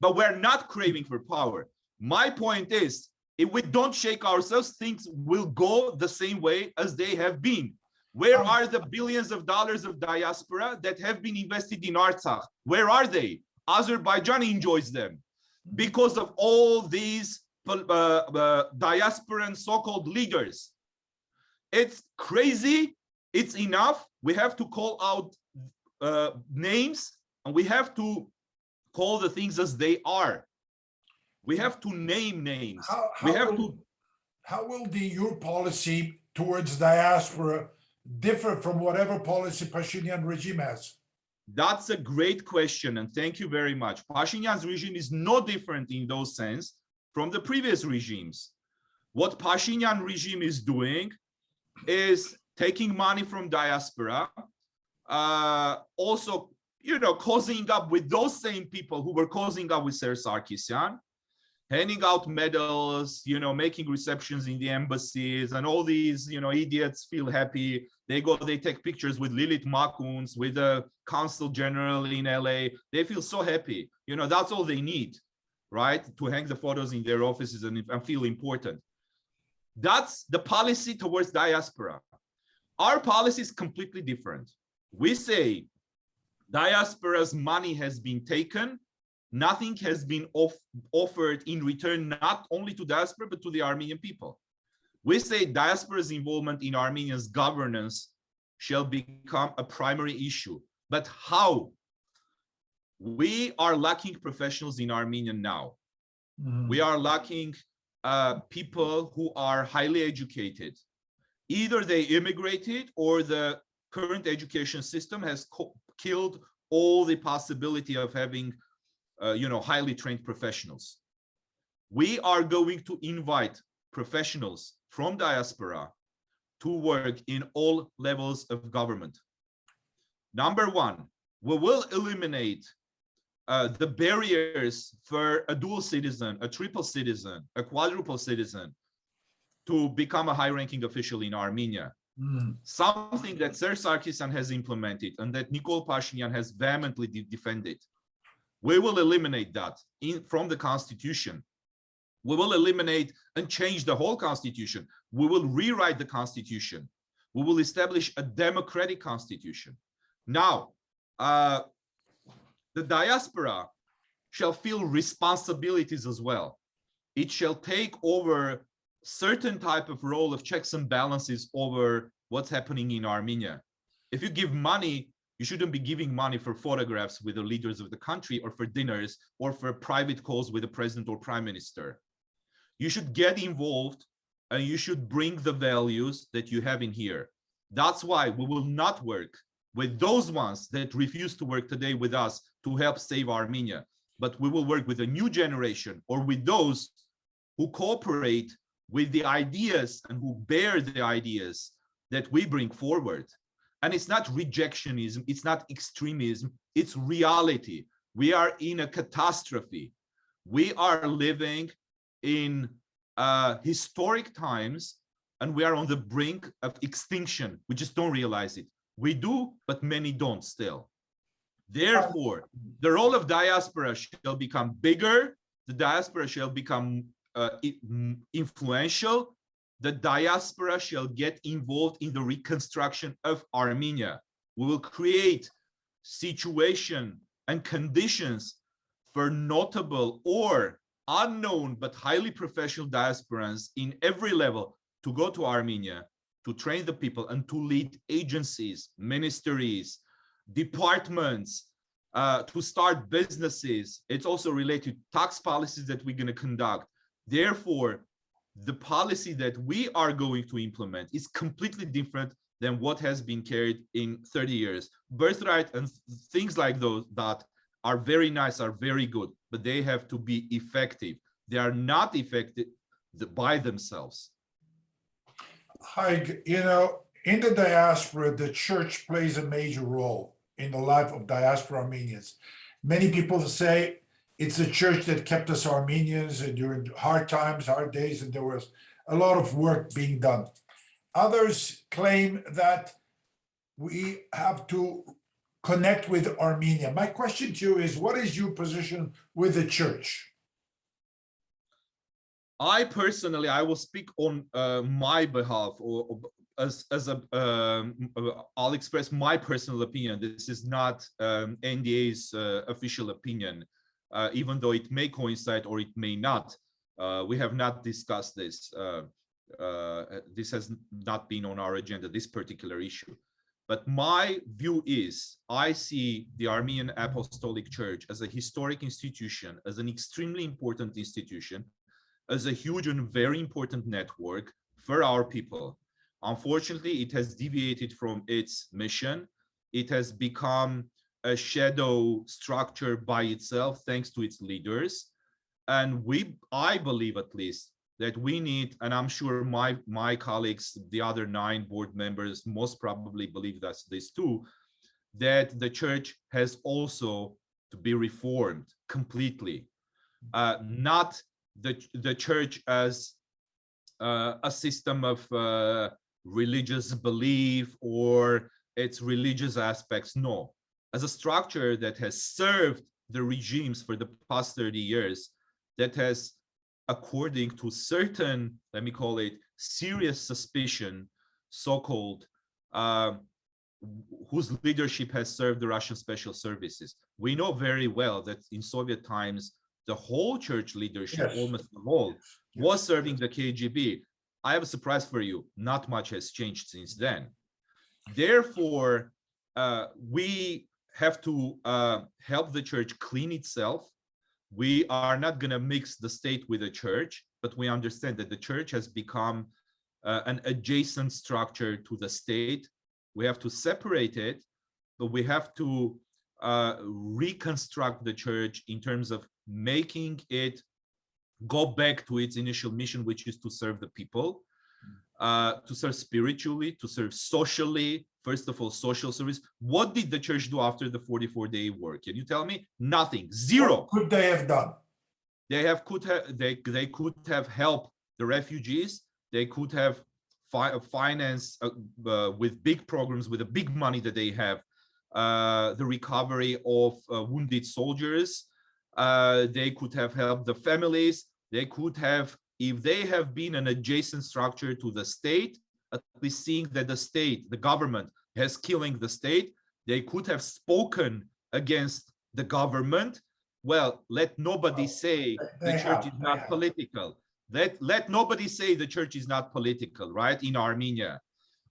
But we're not craving for power. My point is, if we don't shake ourselves, things will go the same way as they have been. Where are the billions of dollars of diaspora that have been invested in Artsakh? Where are they? Azerbaijan enjoys them because of all these diasporan so-called leaders. It's crazy. It's enough. We have to call out names, and we have to call the things as they are. We have to name names. How will your policy towards diaspora differ from whatever policy Pashinyan regime has? That's a great question, and thank you very much. Pashinyan's regime is no different in those sense from the previous regimes. What Pashinyan regime is doing is taking money from diaspora, also, causing up with those same people who were causing up with Sarkisyan, handing out medals, making receptions in the embassies, and all these, idiots feel happy. They go, they take pictures with Lilith Makuns, with the consul general in LA. They feel so happy. That's all they need, right? To hang the photos in their offices and feel important. That's the policy towards diaspora. Our policy is completely different. We say diaspora's money has been taken. Nothing has been offered in return, not only to diaspora, but to the Armenian people. We say diaspora's involvement in Armenia's governance shall become a primary issue. But how? We are lacking professionals in Armenia now. We are lacking people who are highly educated. Either they immigrated or the current education system has killed all the possibility of having highly trained professionals. We are going to invite professionals from diaspora to work in all levels of government. Number one, we will eliminate the barriers for a dual citizen, a triple citizen, a quadruple citizen to become a high-ranking official in Armenia. Something that Ser Sarkisyan has implemented and that Nikol Pashinyan has vehemently defended. We will eliminate that from the constitution. We will eliminate and change the whole constitution. We will rewrite the constitution. We will establish a democratic constitution. Now, the diaspora shall feel responsibilities as well. It shall take over certain type of role of checks and balances over what's happening in Armenia. If you give money, you shouldn't be giving money for photographs with the leaders of the country or for dinners or for private calls with the president or prime minister. You should get involved and you should bring the values that you have in here. That's why we will not work with those ones that refuse to work today with us to help save Armenia, but we will work with a new generation or with those who cooperate with the ideas and who bear the ideas that we bring forward. And it's not rejectionism, it's not extremism, it's reality. We are in a catastrophe. We are living in historic times, and we are on the brink of extinction. We just don't realize it. We do, but many don't still. Therefore, the role of diaspora shall become bigger, the diaspora shall become influential, the diaspora shall get involved in the reconstruction of Armenia. We will create situation and conditions for notable or unknown but highly professional diasporans in every level to go to Armenia, to train the people and to lead agencies, ministries, departments, to start businesses. It's also related to tax policies that we're going to conduct. Therefore, the policy that we are going to implement is completely different than what has been carried in 30 years. Birthright and things like those that are very nice, are very good, but they have to be effective. They are not effective by themselves. Hayk, in the diaspora, the church plays a major role in the life of diaspora Armenians. Many people say it's the church that kept us Armenians during hard times, hard days, and there was a lot of work being done. Others claim that we have to connect with Armenia. My question to you is, what is your position with the church? I personally, I will speak on my behalf, or I'll express my personal opinion. This is not NDA's official opinion, even though it may coincide or it may not We have not discussed this. This has not been on our agenda, this particular issue. But my view is, I see the Armenian Apostolic Church as a historic institution, as an extremely important institution, as a huge and very important network for our people. Unfortunately, it has deviated from its mission. It has become a shadow structure by itself, thanks to its leaders. And I believe at least, that we need, and I'm sure my colleagues, the other 9 board members, most probably believe that's this too, that the church has also to be reformed completely. Not the church as a system of religious belief or its religious aspects, no. As a structure that has served the regimes for the past 30 years, that has, according to certain, let me call it, serious suspicion, so-called, whose leadership has served the Russian special services. We know very well that in Soviet times, the whole church leadership, Yes. almost all, was serving the KGB. I have a surprise for you. Not much has changed since then. Therefore, we have to help the church clean itself. We are not going to mix the state with the church, but we understand that the church has become an adjacent structure to the state. We have to separate it, but we have to reconstruct the church in terms of making it go back to its initial mission, which is to serve the people, to serve spiritually, to serve socially. First of all, social service. What did the church do after the 44-day war? Can you tell me? Nothing. Zero. What could they have done? They could have helped the refugees. They could have financed with big programs, with the big money that they have, the recovery of wounded soldiers. They could have helped the families. They could have, if they have been an adjacent structure to the state, at least seeing that the state, the government, has killing the state, they could have spoken against the government. Well, let nobody say the church is not political. Let nobody say the church is not political, right? In Armenia.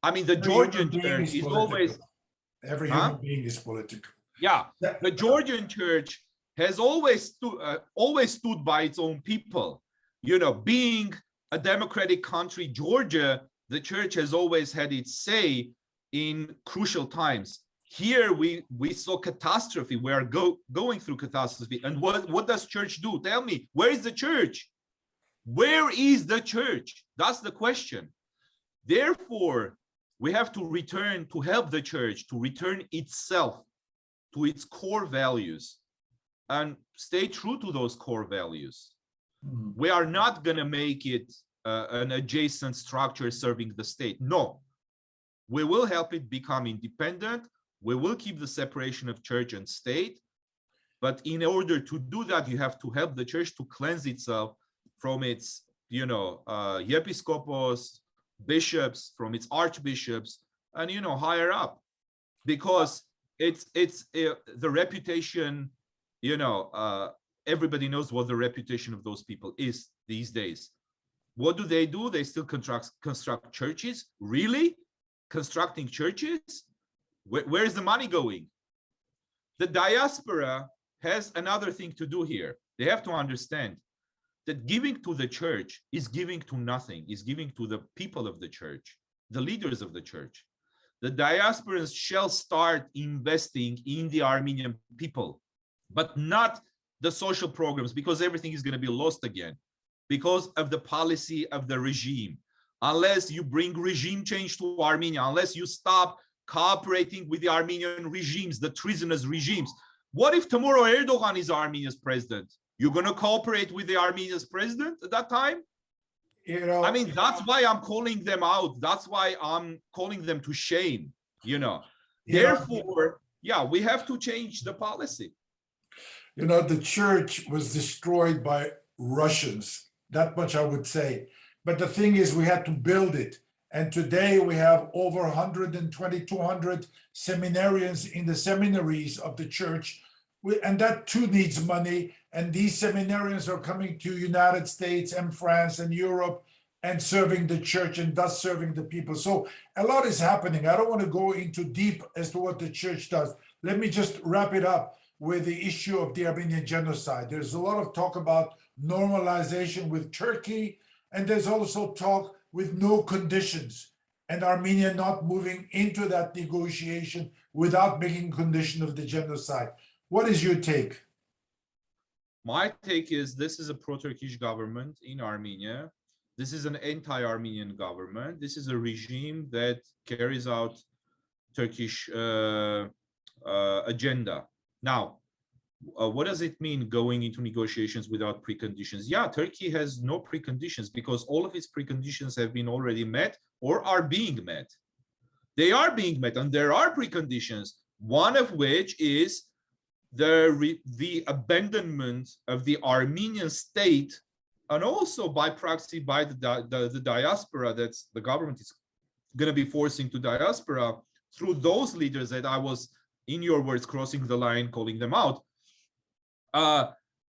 I mean, the Georgian church is always... Every human being is political. Yeah, the Georgian church has always stood by its own people. You know, being a democratic country, Georgia, the church has always had its say in crucial times. Here we saw catastrophe. We are going through catastrophe. And what does church do? Tell me, where is the church? Where is the church? That's the question. Therefore, we have to return to help the church to return itself to its core values and stay true to those core values. We are not going to make it an adjacent structure serving the state. No, we will help it become independent. We will keep the separation of church and state. But in order to do that, you have to help the church to cleanse itself from its, episcopos, bishops, from its archbishops, and, higher up. Because it's the reputation, everybody knows what the reputation of those people is these days. What do? They still construct churches? Really? Constructing churches? Where is the money going? The diaspora has another thing to do here. They have to understand that giving to the church is giving to nothing, is giving to the people of the church, the leaders of the church. The diasporans shall start investing in the Armenian people, but not the social programs, because everything is going to be lost again because of the policy of the regime. Unless you bring regime change to Armenia, unless you stop cooperating with the Armenian regimes, the treasonous regimes. What if tomorrow Erdogan is Armenia's president? You're going to cooperate with the Armenia's president at that time? I mean, that's why I'm calling them out. That's why I'm calling them to shame, Therefore, we have to change the policy. The church was destroyed by Russians. That much I would say. But the thing is, we had to build it. And today we have over 120, 200 seminarians in the seminaries of the church. And that too needs money. and these seminarians are coming to United States and France and Europe and serving the church and thus serving the people. So a lot is happening. I don't want to go into deep as to what the church does. Let me just wrap it up with the issue of the Armenian genocide. There's a lot of talk about normalization with Turkey, and there's also talk with no conditions, and Armenia not moving into that negotiation without making condition of the genocide. What is your take? My take is this is a pro-Turkish government in Armenia. This is an anti-Armenian government. This is a regime that carries out Turkish agenda. Now, what does it mean going into negotiations without preconditions? Yeah, Turkey has no preconditions because all of its preconditions have been already met or are being met. They are being met, and there are preconditions, one of which is the abandonment of the Armenian state, and also by proxy by the diaspora that's the government is going to be forcing to diaspora through those leaders that I was, in your words, crossing the line, calling them out,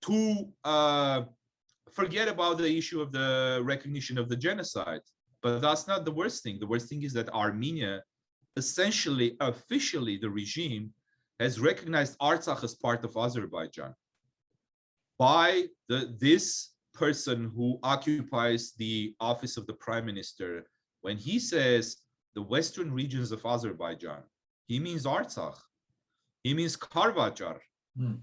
to forget about the issue of the recognition of the genocide. But that's not the worst thing. The worst thing is that Armenia, essentially, officially, the regime has recognized Artsakh as part of Azerbaijan by this person who occupies the office of the prime minister. When he says the western regions of Azerbaijan, he means Artsakh, he means Karvajar,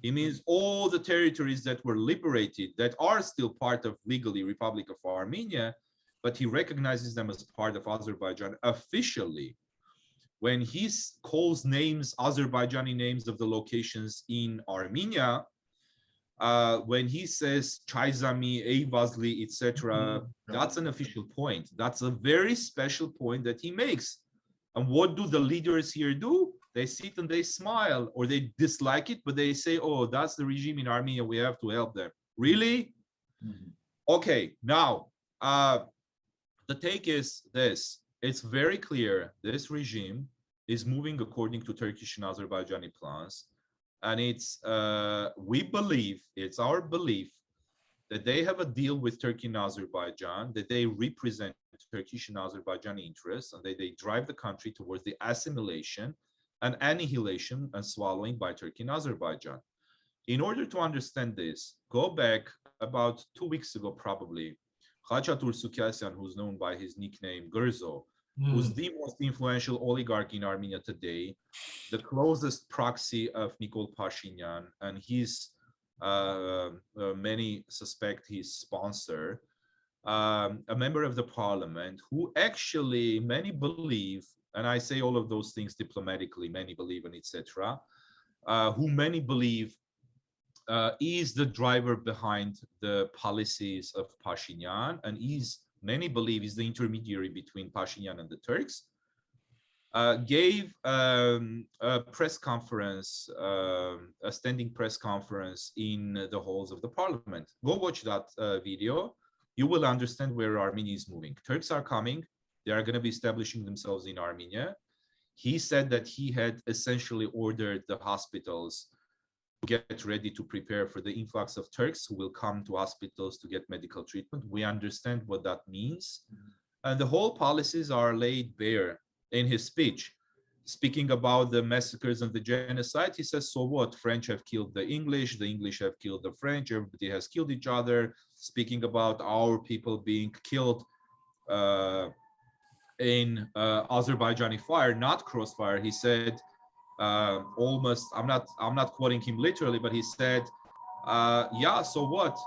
he means all the territories that were liberated that are still part of legally Republic of Armenia, but he recognizes them as part of Azerbaijan officially. When he calls names, Azerbaijani names of the locations in Armenia, when he says Chaizami, Eyvazli, etc., that's an official point. That's a very special point that he makes. And what do the leaders here do? They sit and they smile, or they dislike it, but they say, oh, that's the regime in Armenia, we have to help them. Really? Okay, now, the take is this. It's very clear this regime is moving according to Turkish and Azerbaijani plans. And it's, we believe, it's our belief that they have a deal with Turkey and Azerbaijan, that they represent Turkish and Azerbaijani interests, and that they drive the country towards the assimilation and annihilation and swallowing by Turkey and Azerbaijan. In order to understand this, go back about 2 weeks ago, probably, Khachatur Sukyasyan, who's known by his nickname Gurzo, who's the most influential oligarch in Armenia today, the closest proxy of Nikol Pashinyan, and his many suspect his sponsor, a member of the parliament, who actually many believe, and I say all of those things diplomatically, many believe and etc., who many believe is the driver behind the policies of Pashinyan, and many believe is the intermediary between Pashinyan and the Turks, gave a press conference, a standing press conference in the halls of the parliament. Go watch that video. You will understand where Armenia is moving. Turks are coming. They are going to be establishing themselves in Armenia. He said that he had essentially ordered the hospitals to get ready to prepare for the influx of Turks who will come to hospitals to get medical treatment. We understand what that means. And the whole policies are laid bare in his speech. Speaking about the massacres and the genocide, he says, so what? French have killed the English have killed the French, everybody has killed each other. Speaking about our people being killed in Azerbaijani fire, not crossfire, he said, almost, I'm not quoting him literally, but he said, yeah, so what?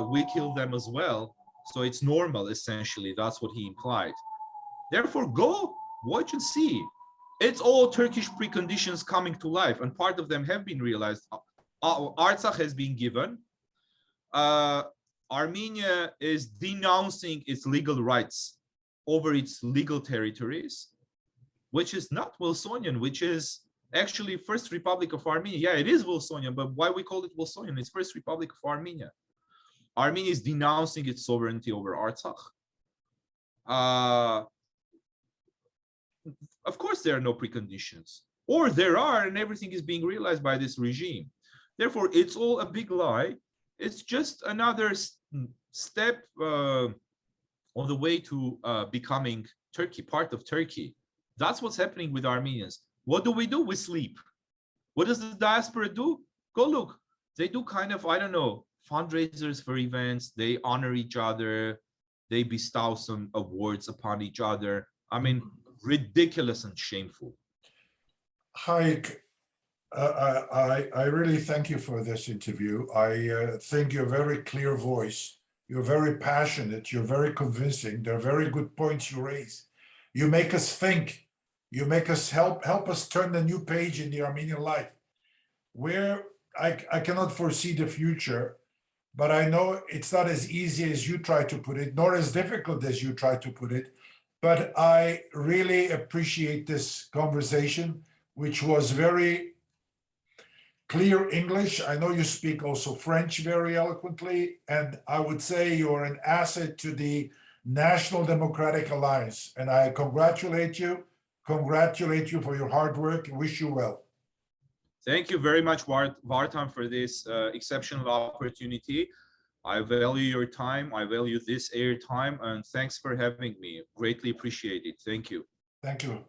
We killed them as well. So it's normal, essentially. That's what he implied. Therefore, go watch and see. It's all Turkish preconditions coming to life, and part of them have been realized. Artsakh has been given. Armenia is denouncing its legal rights over its legal territories, which is not Wilsonian, which is actually First Republic of Armenia. Yeah, it is Wilsonian, but why we call it Wilsonian? It's First Republic of Armenia. Armenia is denouncing its sovereignty over Artsakh. Of course, there are no preconditions, or there are, and everything is being realized by this regime. Therefore, it's all a big lie. it's just another step on the way to becoming Turkey, part of Turkey. That's what's happening with Armenians. What do? We sleep. What does the diaspora do? Go look. They do kind of, I don't know, fundraisers for events. They honor each other. They bestow some awards upon each other. I mean, ridiculous and shameful. Hayk, I really thank you for this interview. I think you're a very clear voice. You're very passionate. You're very convincing. They're very good points you raise. You make us think. You make us help us turn the new page in the Armenian life. Where I cannot foresee the future, but I know it's not as easy as you try to put it, nor as difficult as you try to put it. But I really appreciate this conversation, which was very clear English. I know you speak also French very eloquently, and I would say you're an asset to the National Democratic Alliance. And I congratulate you for your hard work and wish you well. Thank you very much, Vartan, for this exceptional opportunity. I value your time. I value this air time, and thanks for having me. Greatly appreciate it. Thank you. Thank you.